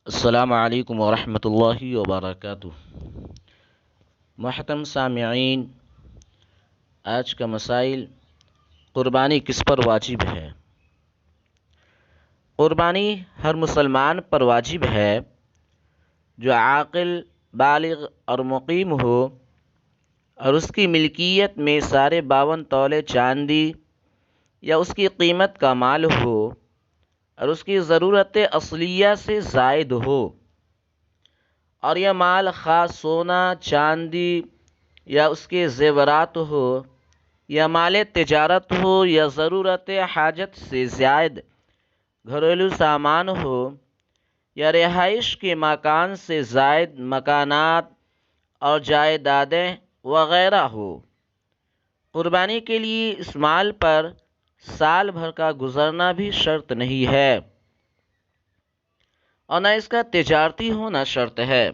السلام علیکم ورحمۃ اللہ وبرکاتہ۔ محترم سامعین، آج کا مسائل: قربانی کس پر واجب ہے؟ قربانی ہر مسلمان پر واجب ہے جو عاقل، بالغ اور مقیم ہو، اور اس کی ملکیت میں سارے 52 تولے چاندی یا اس کی قیمت کا مال ہو، اور اس کی ضرورت اصلیہ سے زائد ہو، اور یہ مال خاص سونا، چاندی یا اس کے زیورات ہو، یا مال تجارت ہو، یا ضرورت حاجت سے زائد گھریلو سامان ہو، یا رہائش کے مکان سے زائد مکانات اور جائیدادیں وغیرہ ہو۔ قربانی کے لیے اس مال پر سال بھر کا گزرنا بھی شرط نہیں ہے، اور نہ اس کا تجارتی ہونا شرط ہے۔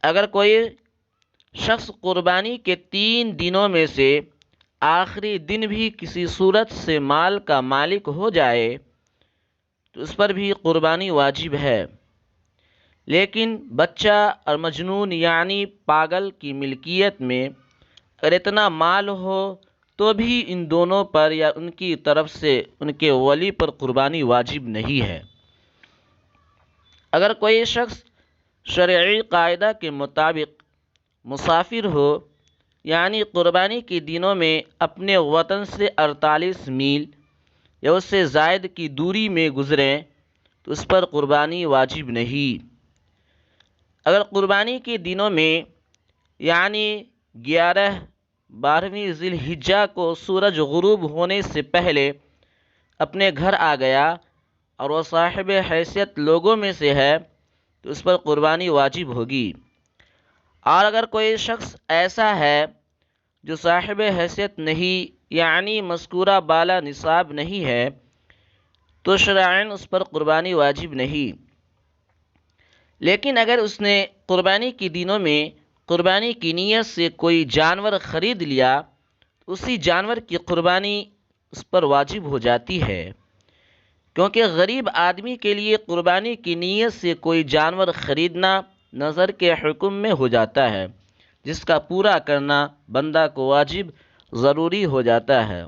اگر کوئی شخص قربانی کے 3 دنوں میں سے آخری دن بھی کسی صورت سے مال کا مالک ہو جائے تو اس پر بھی قربانی واجب ہے، لیکن بچہ اور مجنون یعنی پاگل کی ملکیت میں اگر اتنا مال ہو تو بھی ان دونوں پر یا ان کی طرف سے ان کے ولی پر قربانی واجب نہیں ہے۔ اگر کوئی شخص شرعی قاعدہ کے مطابق مسافر ہو، یعنی قربانی کے دنوں میں اپنے وطن سے 48 میل یا اس سے زائد کی دوری میں گزریں تو اس پر قربانی واجب نہیں۔ اگر قربانی کے دنوں میں یعنی 11، 12ویں ذی الحجہ کو سورج غروب ہونے سے پہلے اپنے گھر آ گیا اور وہ صاحب حیثیت لوگوں میں سے ہے تو اس پر قربانی واجب ہوگی۔ اور اگر کوئی شخص ایسا ہے جو صاحب حیثیت نہیں، یعنی مذکورہ بالا نصاب نہیں ہے، تو شرعاً اس پر قربانی واجب نہیں۔ لیکن اگر اس نے قربانی کے دنوں میں قربانی کی نیت سے کوئی جانور خرید لیا، اسی جانور کی قربانی اس پر واجب ہو جاتی ہے، کیونکہ غریب آدمی کے لیے قربانی کی نیت سے کوئی جانور خریدنا نظر کے حکم میں ہو جاتا ہے، جس کا پورا کرنا بندہ کو واجب ضروری ہو جاتا ہے۔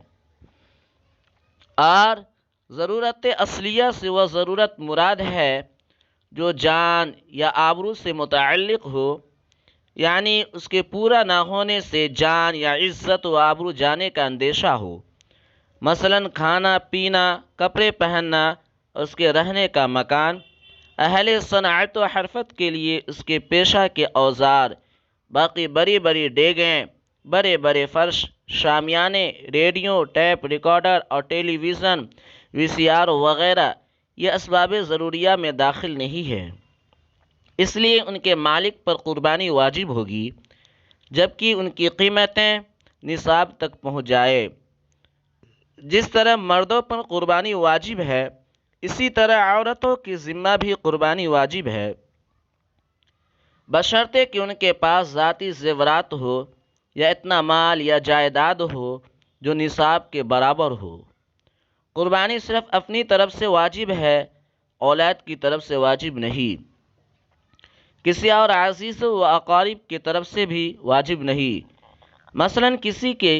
اور ضرورت اصلیہ سے وہ ضرورت مراد ہے جو جان یا آبرو سے متعلق ہو، یعنی اس کے پورا نہ ہونے سے جان یا عزت و آبرو جانے کا اندیشہ ہو، مثلا کھانا پینا، کپڑے پہننا اور اس کے رہنے کا مکان، اہل صنعت و حرفت کے لیے اس کے پیشہ کے اوزار، باقی بڑی بڑی دیگیں، بڑے بڑے فرش، شامیانے، ریڈیو، ٹیپ ریکارڈر اور ٹیلی ویژن، VCR وغیرہ، یہ اسباب ضروریہ میں داخل نہیں ہے، اس لیے ان کے مالک پر قربانی واجب ہوگی جبکہ ان کی قیمتیں نصاب تک پہنچ جائے۔ جس طرح مردوں پر قربانی واجب ہے، اسی طرح عورتوں کی ذمہ بھی قربانی واجب ہے، بشرطے کہ ان کے پاس ذاتی زیورات ہو یا اتنا مال یا جائیداد ہو جو نصاب کے برابر ہو۔ قربانی صرف اپنی طرف سے واجب ہے، اولاد کی طرف سے واجب نہیں، کسی اور عزیز و اقارب کی طرف سے بھی واجب نہیں۔ مثلا کسی کے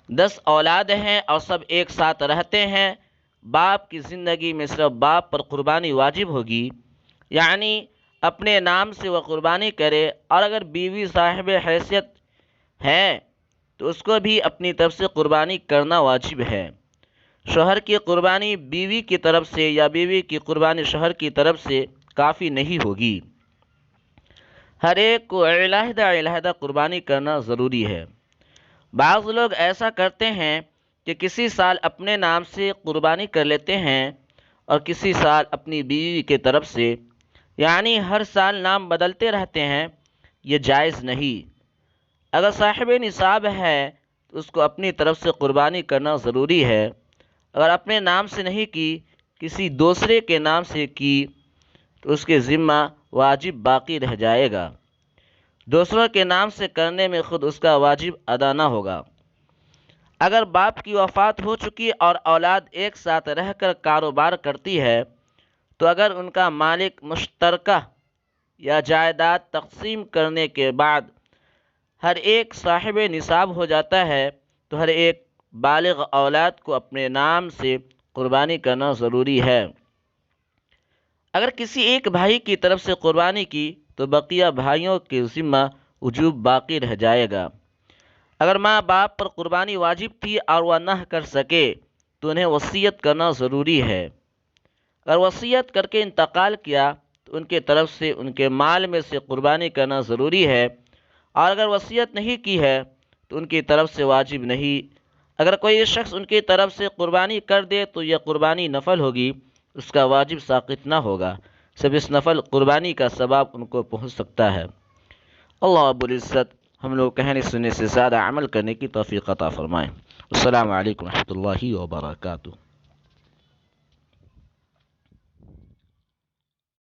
10 اولاد ہیں اور سب ایک ساتھ رہتے ہیں، باپ کی زندگی میں صرف باپ پر قربانی واجب ہوگی، یعنی اپنے نام سے وہ قربانی کرے، اور اگر بیوی صاحب حیثیت ہے تو اس کو بھی اپنی طرف سے قربانی کرنا واجب ہے۔ شوہر کی قربانی بیوی کی طرف سے یا بیوی کی قربانی شوہر کی طرف سے کافی نہیں ہوگی، ہر ایک کو علیحدہ علیحدہ قربانی کرنا ضروری ہے۔ بعض لوگ ایسا کرتے ہیں کہ کسی سال اپنے نام سے قربانی کر لیتے ہیں اور کسی سال اپنی بیوی کی طرف سے، یعنی ہر سال نام بدلتے رہتے ہیں، یہ جائز نہیں۔ اگر صاحب نصاب ہے تو اس کو اپنی طرف سے قربانی کرنا ضروری ہے، اگر اپنے نام سے نہیں کی، کسی دوسرے کے نام سے کی تو اس کے ذمہ واجب باقی رہ جائے گا، دوسروں کے نام سے کرنے میں خود اس کا واجب ادا نہ ہوگا۔ اگر باپ کی وفات ہو چکی اور اولاد ایک ساتھ رہ کر کاروبار کرتی ہے تو اگر ان کا مالک مشترکہ یا جائیداد تقسیم کرنے کے بعد ہر ایک صاحب نصاب ہو جاتا ہے تو ہر ایک بالغ اولاد کو اپنے نام سے قربانی کرنا ضروری ہے۔ اگر کسی ایک بھائی کی طرف سے قربانی کی تو بقیہ بھائیوں کے ذمہ وجوب باقی رہ جائے گا۔ اگر ماں باپ پر قربانی واجب تھی اور وہ نہ کر سکے تو انہیں وصیت کرنا ضروری ہے۔ اگر وصیت کر کے انتقال کیا تو ان کے طرف سے ان کے مال میں سے قربانی کرنا ضروری ہے، اور اگر وصیت نہیں کی ہے تو ان کی طرف سے واجب نہیں۔ اگر کوئی شخص ان کی طرف سے قربانی کر دے تو یہ قربانی نفل ہوگی، اس کا واجب ساقط نہ ہوگا، صرف اس نفل قربانی کا ثواب ان کو پہنچ سکتا ہے۔ اللہ رب العزت ہم لوگ کہنے سننے سے زیادہ عمل کرنے کی توفیق عطا فرمائیں۔ السلام علیکم ورحمۃ اللہ وبرکاتہ۔